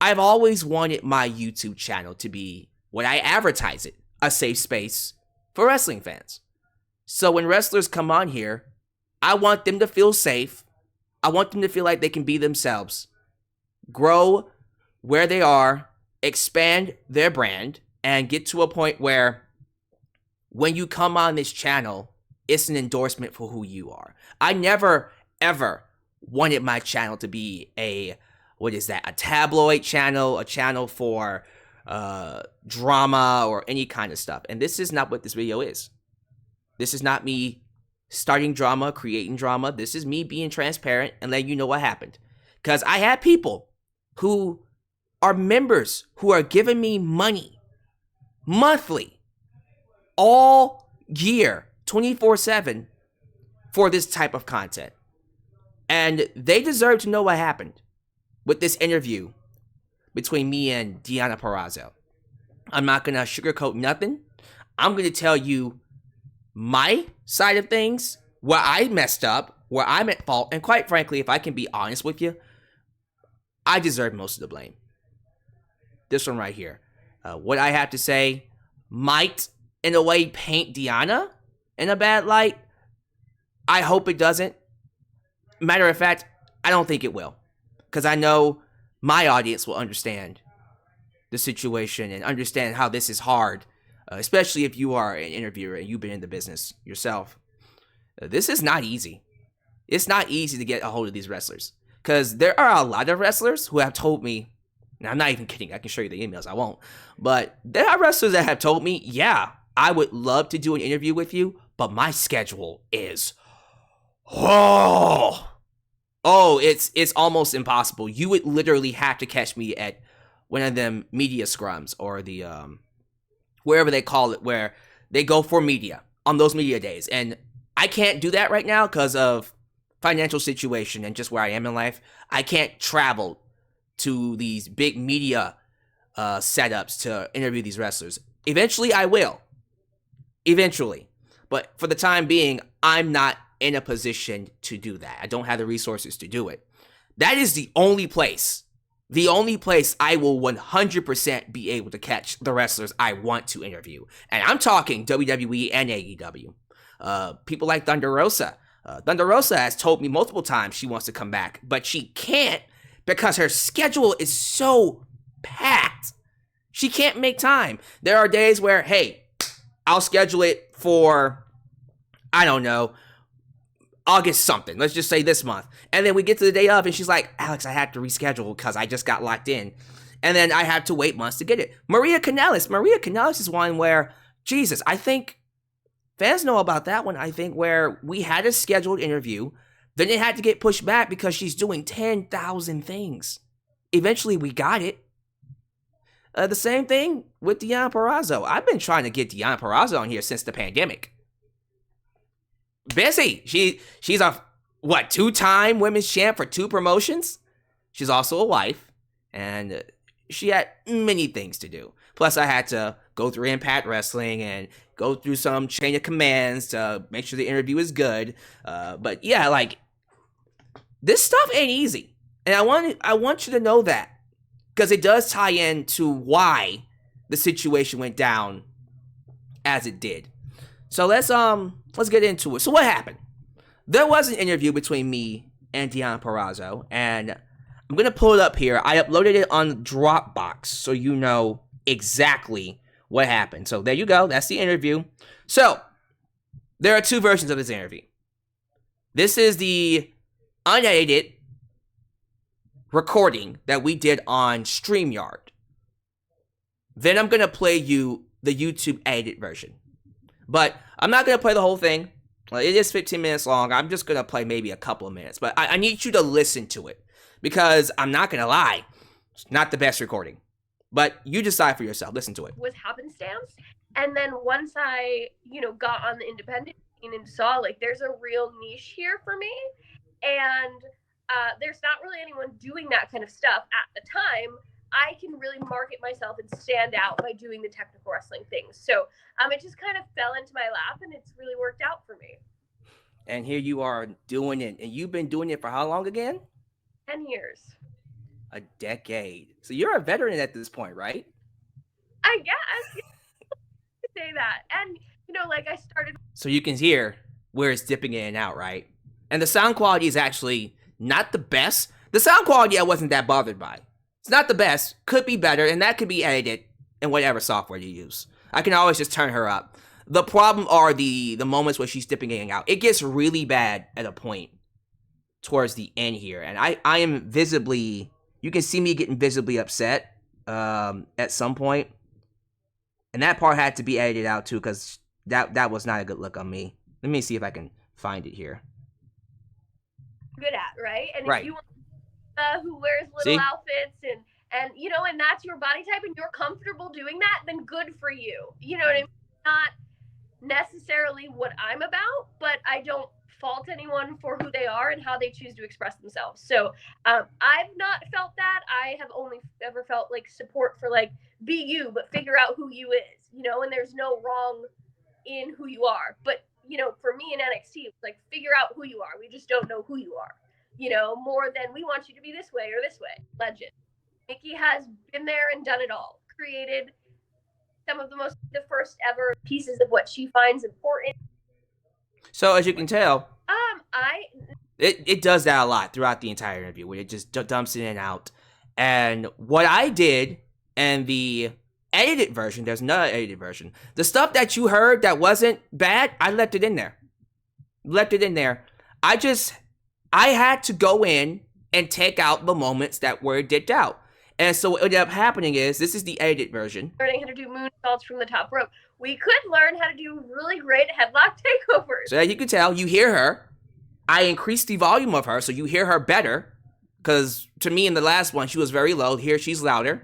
I've always wanted my YouTube channel to be what I advertise it, a safe space for wrestling fans. So when wrestlers come on here, I want them to feel safe. I want them to feel like they can be themselves, grow where they are, expand their brand, and get to a point where when you come on this channel, it's an endorsement for who you are. I never, ever wanted my channel to be a tabloid channel, a channel for drama or any kind of stuff. And this is not what this video is. This is not me starting drama, creating drama. This is me being transparent and letting you know what happened. Because I had people who are members who are giving me money monthly, all year, 24/7 for this type of content. And they deserve to know what happened with this interview between me and Deonna Purrazzo. I'm not going to sugarcoat nothing. I'm going to tell you my side of things, where I messed up, where I'm at fault, and quite frankly, if I can be honest with you, I deserve most of the blame. This one right here. What I have to say might, in a way, paint Deonna in a bad light. I hope it doesn't. Matter of fact, I don't think it will. Because I know my audience will understand the situation and understand how this is hard, especially if you are an interviewer and you've been in the business yourself. This is not easy. It's not easy to get a hold of these wrestlers. Because there are a lot of wrestlers who have told me, and I'm not even kidding, I can show you the emails, I won't. But there are wrestlers that have told me, yeah, I would love to do an interview with you, but my schedule is, it's almost impossible. You would literally have to catch me at one of them media scrums or the, wherever they call it, where they go for media on those media days. And I can't do that right now because of financial situation and just where I am in life. I can't travel to these big media setups to interview these wrestlers. Eventually, I will. Eventually. But for the time being, I'm not in a position to do that. I don't have the resources to do it. That is the only place I will 100% be able to catch the wrestlers I want to interview. And I'm talking WWE and AEW. People like Thunder Rosa. Thunder Rosa has told me multiple times she wants to come back, but she can't because her schedule is so packed. She can't make time. There are days where, hey, I'll schedule it for, I don't know, August something. Let's just say this month. And then we get to the day of and she's like, Alyx, I have to reschedule because I just got locked in. And then I have to wait months to get it. Maria Kanellis is one where, Jesus, I think fans know about that one, I think, where we had a scheduled interview, then it had to get pushed back because she's doing 10,000 things. Eventually, we got it. The same thing with Deonna Purrazzo. I've been trying to get Deonna Purrazzo on here since the pandemic. Busy. She's a, two-time women's champ for 2 promotions? She's also a wife, and she had many things to do. Plus, I had to go through Impact Wrestling and go through some chain of commands to make sure the interview is good. But yeah, like, this stuff ain't easy. And I want you to know that. Because it does tie into why the situation went down as it did. So let's get into it. So what happened? There was an interview between me and Deonna Purrazzo, and I'm gonna pull it up here. I uploaded it on Dropbox, so you know exactly what happened. So there you go. That's the interview. So there are 2 versions of this interview. This is the unedited recording that we did on StreamYard. Then I'm gonna play you the YouTube edited version. But I'm not gonna play the whole thing. It is 15 minutes long. I'm just gonna play maybe a couple of minutes. But I need you to listen to it. Because I'm not gonna lie, it's not the best recording. But you decide for yourself. Listen to it. Was happenstance. And then once I, got on the independent scene and saw, like, there's a real niche here for me. And there's not really anyone doing that kind of stuff at the time. I can really market myself and stand out by doing the technical wrestling things. So it just kind of fell into my lap, and it's really worked out for me. And here you are doing it. And you've been doing it for how long again? 10 years. A decade. So you're a veteran at this point, right? I guess you could say that. And like I started. So you can hear where it's dipping in and out, right? And the sound quality is actually not the best. The sound quality I wasn't that bothered by. It's not the best. Could be better, and that could be edited in whatever software you use. I can always just turn her up. The problem are the moments where she's dipping in and out. It gets really bad at a point towards the end here, and I am visibly. You can see me getting visibly upset at some point, and that part had to be edited out too because that was not a good look on me. Let me see if I can find it here. Good at, right? And right. If you want who wears little outfits and and that's your body type and you're comfortable doing that, then good for you. You know what I mean? Not necessarily what I'm about, but I don't fault anyone for who they are and how they choose to express themselves. So I've not felt that. I have only ever felt like support for like be you, but figure out who you is, and there's no wrong in who you are. But for me in NXT, it's like figure out who you are. We just don't know who you are, more than we want you to be this way or this way. Legend. Nikki has been there and done it all. Created some of the first ever pieces of what she finds important. So as you can tell, it does that a lot throughout the entire interview, where it just dumps in and out. And what I did, and the edited version, there's another edited version. The stuff that you heard that wasn't bad, I left it in there. I had to go in and take out the moments that were dipped out. And so what ended up happening is, this is the edited version. Learning how to do moonsaults from the top rope. We could learn how to do really great headlock takeovers. So as you can tell, you hear her. I increased the volume of her so you hear her better. Because to me in the last one, she was very low. Here she's louder.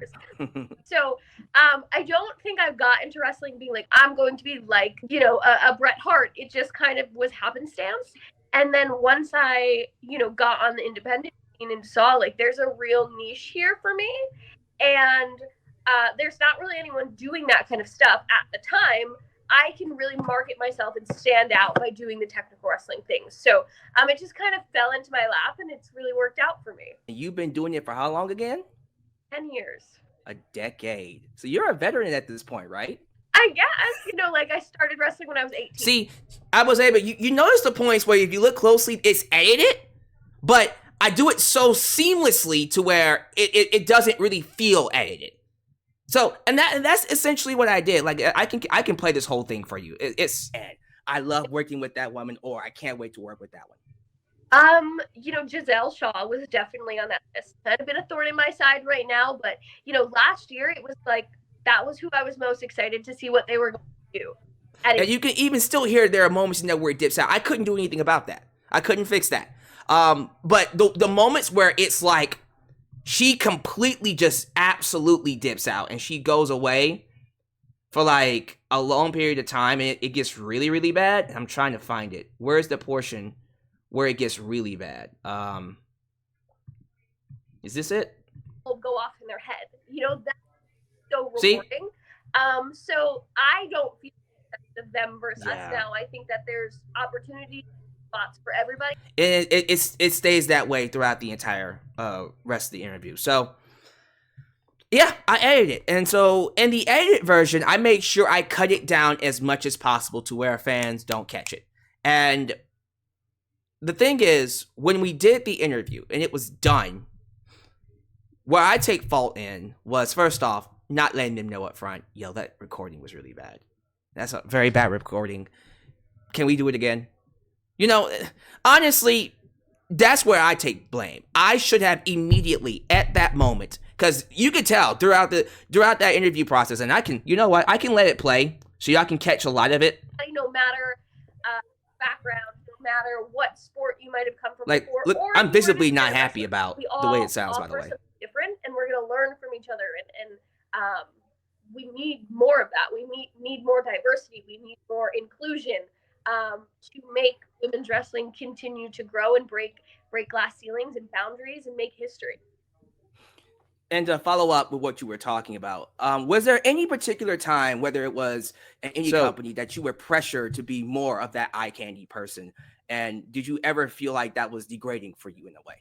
So I don't think I've got into wrestling being like, I'm going to be like, a Bret Hart. It just kind of was happenstance. And then once I, got on the independent scene and saw like there's a real niche here for me. And there's not really anyone doing that kind of stuff at the time. I can really market myself and stand out by doing the technical wrestling things. So it just kind of fell into my lap and it's really worked out for me. You've been doing it for how long again? 10 years. A decade. So you're a veteran at this point, right? I guess, like I started wrestling when I was 18. See, I was able, you notice the points where if you look closely, it's edited, but I do it so seamlessly to where it doesn't really feel edited. So, and that's essentially what I did. Like, I can play this whole thing for you. I love working with that woman, or I can't wait to work with that one. Giselle Shaw was definitely on that list. Kind of been a thorn in my side right now, but last year it was like that was who I was most excited to see what they were going to do. And you can even still hear there are moments in there where it dips out. I couldn't do anything about that. I couldn't fix that. But the moments where it's like she completely just absolutely dips out and she goes away for like a long period of time and it gets really, really bad. I'm trying to find it. Where's the portion where it gets really bad? Is this it? Will go off in their head. That's so rewarding. So I don't feel that them versus us now. I think that there's opportunity spots for everybody. It stays that way throughout the entire rest of the interview. So yeah, I edited it. And so in the edited version, I made sure I cut it down as much as possible to where fans don't catch it. And the thing is, when we did the interview and it was done, what I take fault in was, first off, not letting them know up front, yo, that recording was really bad. That's a very bad recording. Can we do it again? Honestly, that's where I take blame. I should have immediately, at that moment, because you could tell throughout that interview process, and I can let it play so y'all can catch a lot of it. No matter background, no matter what sport you might have come from like, before. Look, I'm visibly not happy about the way it sounds, by the way. Different, and we're going to learn from each other, and we need more of that. We need more diversity. We need more inclusion to make women's wrestling continue to grow and break glass ceilings and boundaries and make history. And to follow up with what you were talking about, was there any particular time, whether it was in any company, that you were pressured to be more of that eye candy person? And did you ever feel like that was degrading for you in a way?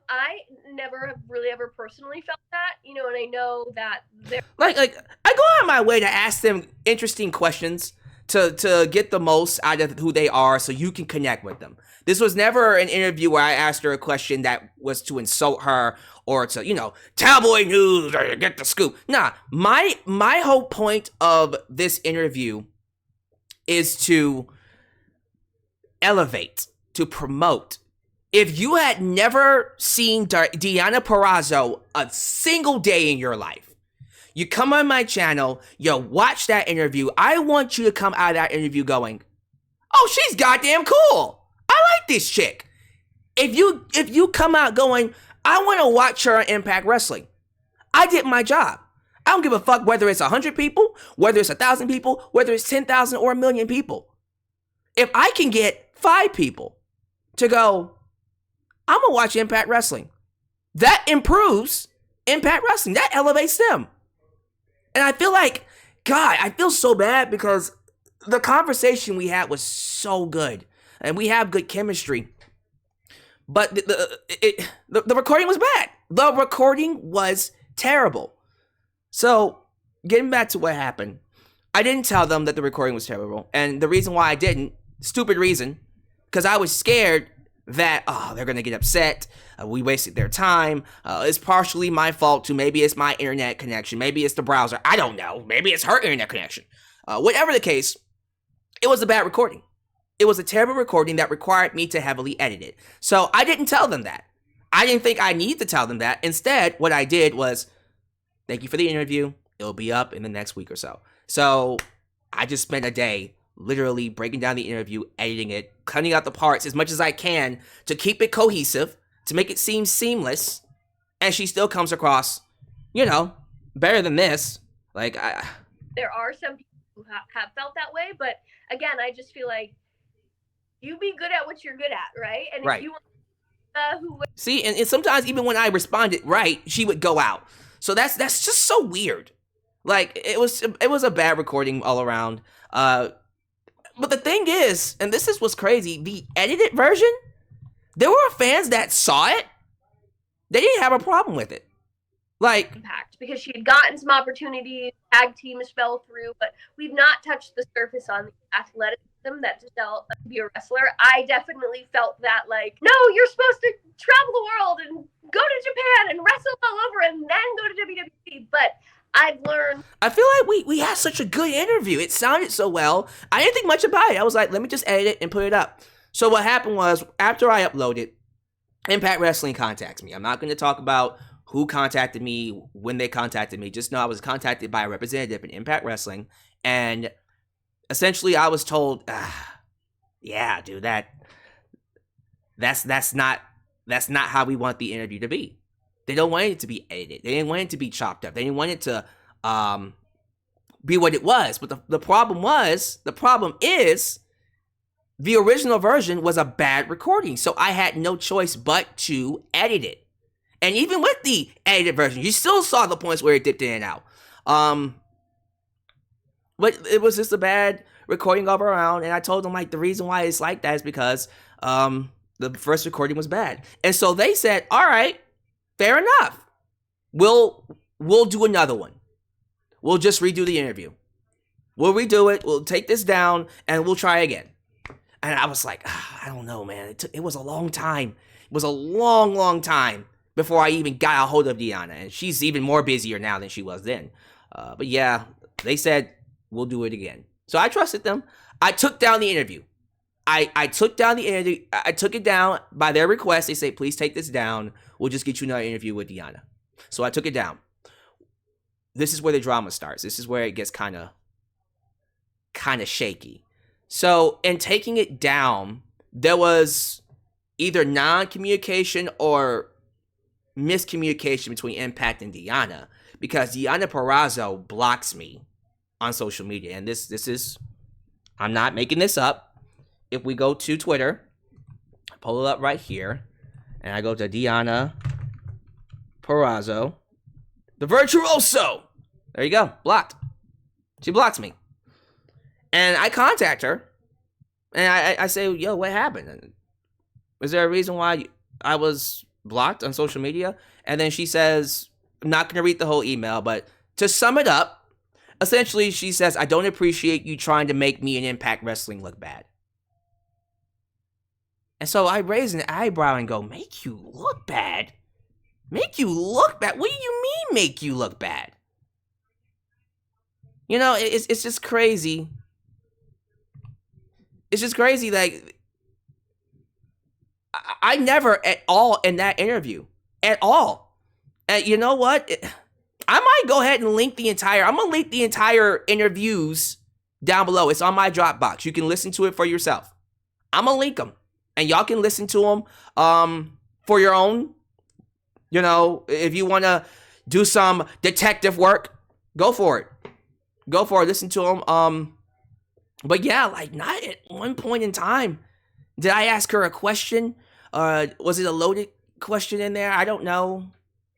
I never have really ever personally felt that, you know, and I know that there. Like I go out of my way to ask them interesting questions to get the most out of who they are, so you can connect with them. This was never an interview where I asked her a question that was to insult her or to, you know, tabloid news or get the scoop. Nah, my whole point of this interview is to elevate, to promote. If you had never seen Deonna Purrazzo a single day in your life, you come on my channel, you watch that interview, I want you to come out of that interview going, oh, she's goddamn cool. I like this chick. If you come out going, I want to watch her on Impact Wrestling, I did my job. I don't give a fuck whether it's 100 people, whether it's 1,000 people, whether it's 10,000 or 1,000,000 people. If I can get 5 people to go, I'm going to watch Impact Wrestling, that improves Impact Wrestling. That elevates them. And I feel like, God, I feel so bad because the conversation we had was so good. And we have good chemistry. But the recording was bad. The recording was terrible. So, getting back to what happened, I didn't tell them that the recording was terrible. And the reason why I didn't, stupid reason, because I was scared that, they're going to get upset. We wasted their time. It's partially my fault too. Maybe it's my internet connection. Maybe it's the browser. I don't know. Maybe it's her internet connection. Whatever the case, it was a bad recording. It was a terrible recording that required me to heavily edit it. So I didn't tell them that. I didn't think I needed to tell them that. Instead, what I did was, thank you for the interview. It'll be up in the next week or so. So I just spent a day literally breaking down the interview, editing it, cutting out the parts as much as I can to keep it cohesive, to make it seem seamless. And she still comes across, you know, better than this. Like, There are some people who have felt that way, but again, I just feel like you be good at what you're good at, right? And right. If you want who would see, and sometimes even when I responded right, she would go out. So that's just so weird. Like, it was a bad recording all around. But the thing is, and this is what's crazy, the edited version, there were fans that saw it. They didn't have a problem with it. Like, Impact, because she had gotten some opportunities, tag teams fell through, but we've not touched the surface on the athleticism that to be a wrestler. I definitely felt that, like, no, you're supposed to travel the world and go to Japan and wrestle all over and then go to WWE. But I've learned. I feel like we had such a good interview. It sounded so well. I didn't think much about it. I was like, let me just edit it and put it up. So what happened was, after I uploaded, Impact Wrestling contacts me. I'm not going to talk about who contacted me, when they contacted me. Just know I was contacted by a representative in Impact Wrestling. And essentially I was told, yeah, dude, that's not how we want the interview to be. They don't want it to be edited. They didn't want it to be chopped up. They didn't want it to be what it was. But the problem is, the original version was a bad recording. So I had no choice but to edit it. And even with the edited version, you still saw the points where it dipped in and out. But it was just a bad recording all around. And I told them, like, the reason why it's like that is because the first recording was bad. And so they said, all right, fair enough. We'll do another one. We'll just redo the interview. We'll redo it. We'll take this down and we'll try again. And I was like, I don't know, man. It was a long time. It was a long, long time before I even got a hold of Deonna. And she's even more busier now than she was then. But yeah, they said, we'll do it again. So I trusted them. I took down the interview. I took down the interview. I took it down by their request. They say, please take this down. We'll just get you another interview with Deonna. So I took it down. This is where the drama starts. This is where it gets kind of shaky. So in taking it down, there was either non-communication or miscommunication between Impact and Deonna, because Deonna Purrazzo blocks me on social media. And this is, I'm not making this up. If we go to Twitter, pull it up right here, and I go to Deonna Purrazzo, the Virtuoso. There you go, blocked. She blocks me. And I contact her, and I say, yo, what happened? Is there a reason why I was blocked on social media. And then she says, I'm not going to read the whole email, but to sum it up, essentially she says, I don't appreciate you trying to make me in Impact Wrestling look bad. And so I raise an eyebrow and go, make you look bad? Make you look bad? What do you mean make you look bad? You know, it's just crazy. It's just crazy. Like, I never at all in that interview. At all. And you know what? I might go ahead and link the entire, I'm going to link the entire interviews down below. It's on my Dropbox. You can listen to it for yourself. I'm going to link them. And y'all can listen to them for your own. You know, if you want to do some detective work, go for it. Go for it. Listen to them. But yeah, like, not at one point in time did I ask her a question. Was it a loaded question in there? I don't know.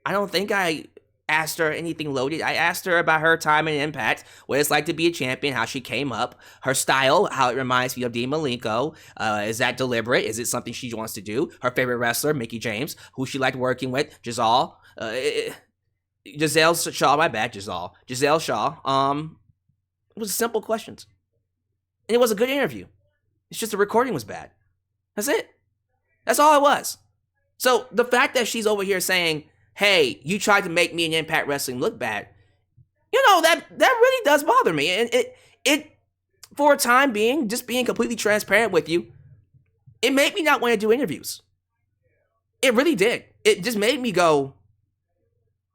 I don't think I asked her anything loaded. I asked her about her time in Impact, what it's like to be a champion, how she came up, her style, how it reminds me of Dean Malenko. Is that deliberate? Is it something she wants to do? Her favorite wrestler, Mickie James, who she liked working with, Giselle. Giselle Shaw, my bad, Giselle Shaw. It was simple questions. And it was a good interview. It's just the recording was bad. That's it. That's all it was. So the fact that she's over here saying, hey, you tried to make me in Impact Wrestling look bad, you know, that really does bother me. And it for a time being, just being completely transparent with you, it made me not want to do interviews. It really did. It just made me go,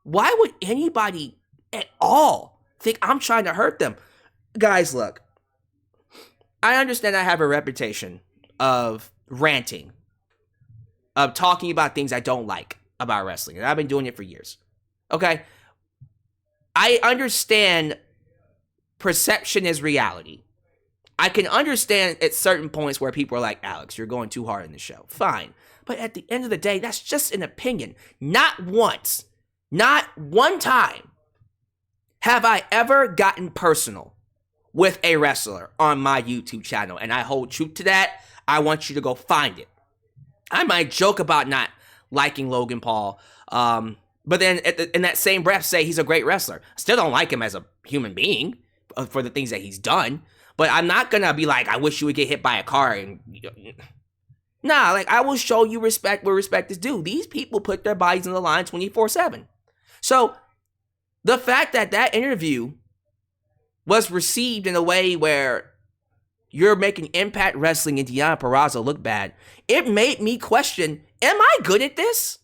why would anybody at all think I'm trying to hurt them? Guys, look, I understand I have a reputation of ranting, of talking about things I don't like about wrestling, and I've been doing it for years. Okay? I understand perception is reality. I can understand at certain points where people are like, Alyx, you're going too hard in the show. Fine. But at the end of the day, that's just an opinion. Not once, not one time have I ever gotten personal with a wrestler on my YouTube channel, and I hold true to that. I want you to go find it. I might joke about not liking Logan Paul, but then in that same breath say he's a great wrestler. Still don't like him as a human being for the things that he's done, but I'm not gonna be like, I wish you would get hit by a car. And nah, like, I will show you respect where respect is due. These people put their bodies on the line 24/7. So the fact that that interview was received in a way where you're making Impact Wrestling and Deonna Purrazzo look bad, it made me question, am I good at this?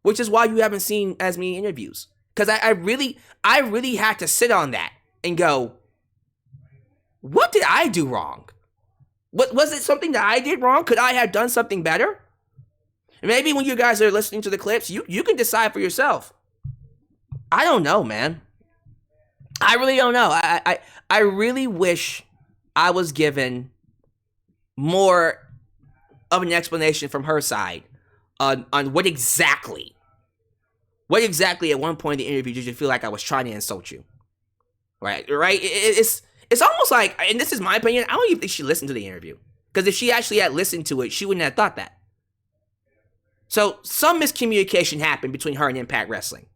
Which is why you haven't seen as many interviews. Because I really had to sit on that and go, what did I do wrong? What was it, something that I did wrong? Could I have done something better? And maybe when you guys are listening to the clips, you can decide for yourself. I don't know, man. I really don't know. I really wish I was given more of an explanation from her side on what exactly at one point in the interview did you feel like I was trying to insult you? Right? It's almost like, and this is my opinion, I don't even think she listened to the interview. Because if she actually had listened to it, she wouldn't have thought that. So some miscommunication happened between her and Impact Wrestling.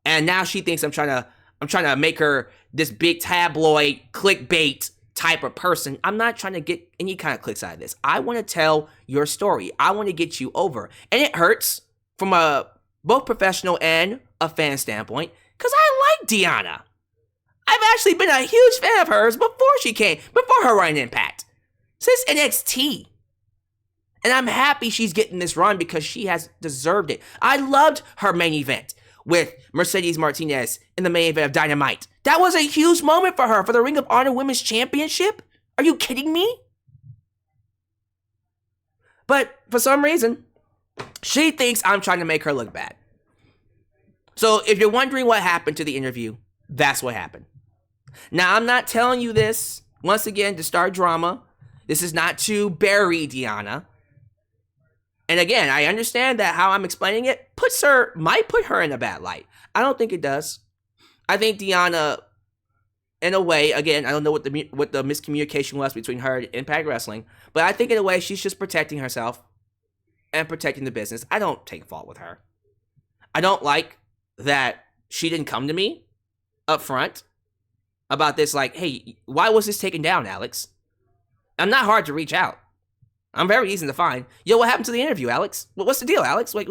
And now she thinks I'm trying to make her this big tabloid clickbait type of person. I'm not trying to get any kind of clicks out of this. I want to tell your story. I want to get you over. And it hurts from a both professional and a fan standpoint because I like Deonna. I've actually been a huge fan of hers before her run Impact. Since NXT. And I'm happy she's getting this run because she has deserved it. I loved her main event with Mercedes Martinez in the main event of Dynamite. That was a huge moment for her, for the Ring of Honor Women's Championship. Are you kidding me? But for some reason, she thinks I'm trying to make her look bad. So if you're wondering what happened to the interview, that's what happened. Now, I'm not telling you this, once again, to start drama. This is not to bury Deonna. And again, I understand that how I'm explaining it might put her in a bad light. I don't think it does. I think Deonna, in a way, again, I don't know what the miscommunication was between her and Impact Wrestling, but I think in a way she's just protecting herself. and protecting the business. I don't take fault with her. I don't like that she didn't come to me up front about this, like, hey, why was this taken down, Alyx? I'm not hard to reach out. I'm very easy to find. Yo, what happened to the interview, Alyx? What's the deal, Alyx? Like,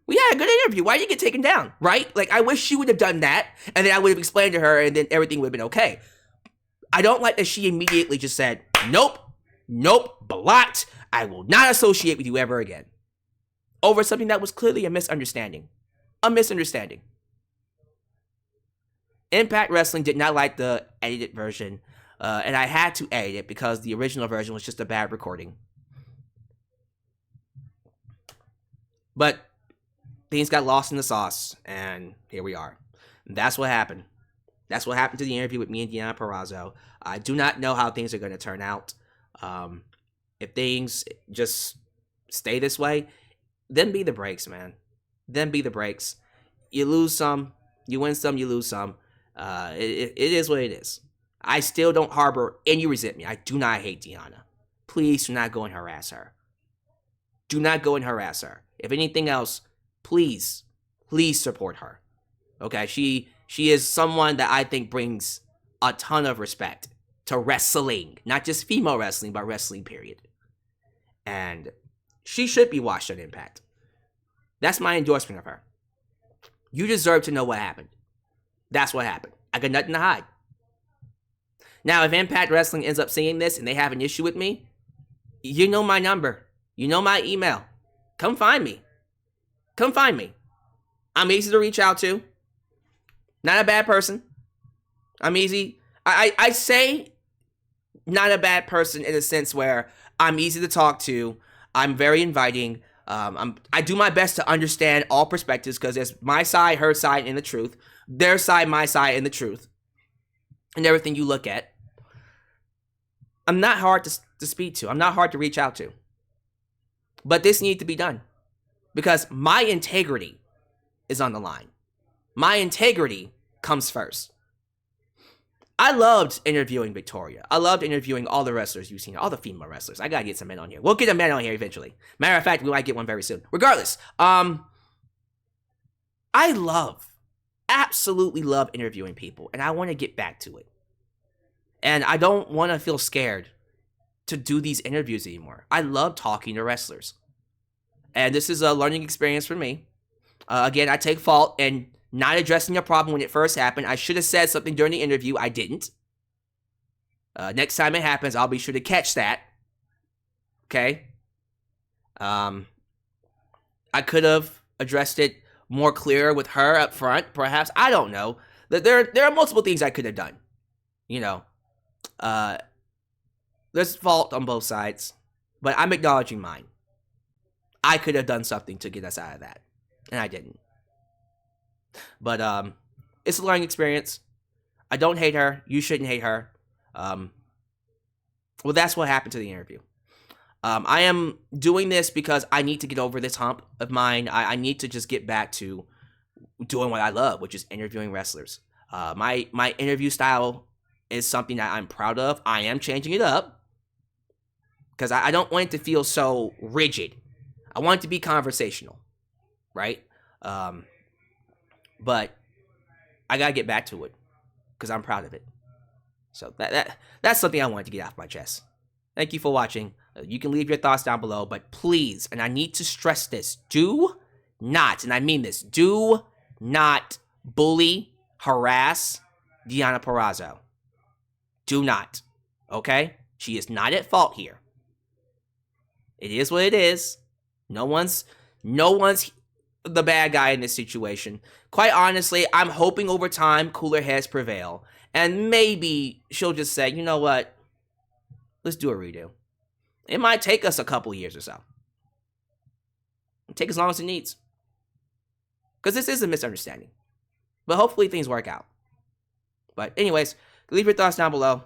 we had a good interview. Why did you get taken down, right? Like, I wish she would have done that, and then I would have explained to her, and then everything would have been okay. I don't like that she immediately just said, nope, blocked. I will not associate with you ever again. Over something that was clearly a misunderstanding. A misunderstanding. Impact Wrestling did not like the edited version, and I had to edit it because the original version was just a bad recording. But things got lost in the sauce, and here we are. That's what happened. That's what happened to the interview with me and Deonna Purrazzo. I do not know how things are going to turn out. If things just stay this way, then be the breaks, man. Then be the breaks. You lose some, you win some, you lose some. It is what it is. I still don't harbor any resentment. I do not hate Deonna. Please do not go and harass her. Do not go and harass her. If anything else, please support her. Okay, she is someone that I think brings a ton of respect to wrestling. Not just female wrestling, but wrestling, period. And she should be watched on Impact. That's my endorsement of her. You deserve to know what happened. That's what happened. I got nothing to hide. Now, if Impact Wrestling ends up seeing this and they have an issue with me, you know my number. You know my email. Come find me. Come find me. I'm easy to reach out to. Not a bad person. I'm easy. I say not a bad person in a sense where I'm easy to talk to. I'm very inviting. I do my best to understand all perspectives because there's my side, her side, and the truth. Their side, my side, and the truth. And everything you look at. I'm not hard to speak to. I'm not hard to reach out to. But this needs to be done. Because my integrity is on the line. My integrity comes first. I loved interviewing Victoria. I loved interviewing all the wrestlers you've seen, all the female wrestlers. I gotta get some men on here. We'll get a man on here eventually. Matter of fact, we might get one very soon. Regardless, I absolutely love interviewing people, and I want to get back to it. And I don't want to feel scared to do these interviews anymore. I love talking to wrestlers. And this is a learning experience for me. Again, I take fault in not addressing a problem when it first happened. I should have said something during the interview. I didn't. Next time it happens, I'll be sure to catch that. Okay? I could have addressed it more clear with her up front, perhaps. I don't know. There are multiple things I could have done. You know. There's fault on both sides. But I'm acknowledging mine. I could have done something to get us out of that. And I didn't. But it's a learning experience. I don't hate her. You shouldn't hate her. Well, that's what happened to the interview. I am doing this because I need to get over this hump of mine. I need to just get back to doing what I love, which is interviewing wrestlers. My interview style is something that I'm proud of. I am changing it up because I don't want it to feel so rigid. I want it to be conversational, right? But I gotta get back to it because I'm proud of it. So that's something I wanted to get off my chest. Thank you for watching. You can leave your thoughts down below, but please, and I need to stress this, do not, and I mean this, do not bully, harass Deonna Purrazzo. Do not, okay? She is not at fault here. It is what it is. No one's the bad guy in this situation. Quite honestly, I'm hoping over time cooler heads prevail. And maybe she'll just say, you know what? Let's do a redo. It might take us a couple years or so. It'll take as long as it needs. Because this is a misunderstanding. But hopefully things work out. But anyways, leave your thoughts down below.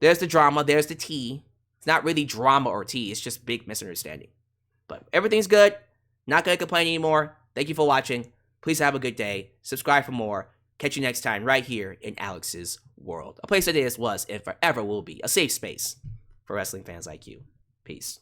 There's the drama. There's the tea. It's not really drama or tea. It's just big misunderstanding. But everything's good. Not going to complain anymore. Thank you for watching. Please have a good day. Subscribe for more. Catch you next time right here in Alyx's world. A place that is, was, and forever will be a safe space for wrestling fans like you. Peace.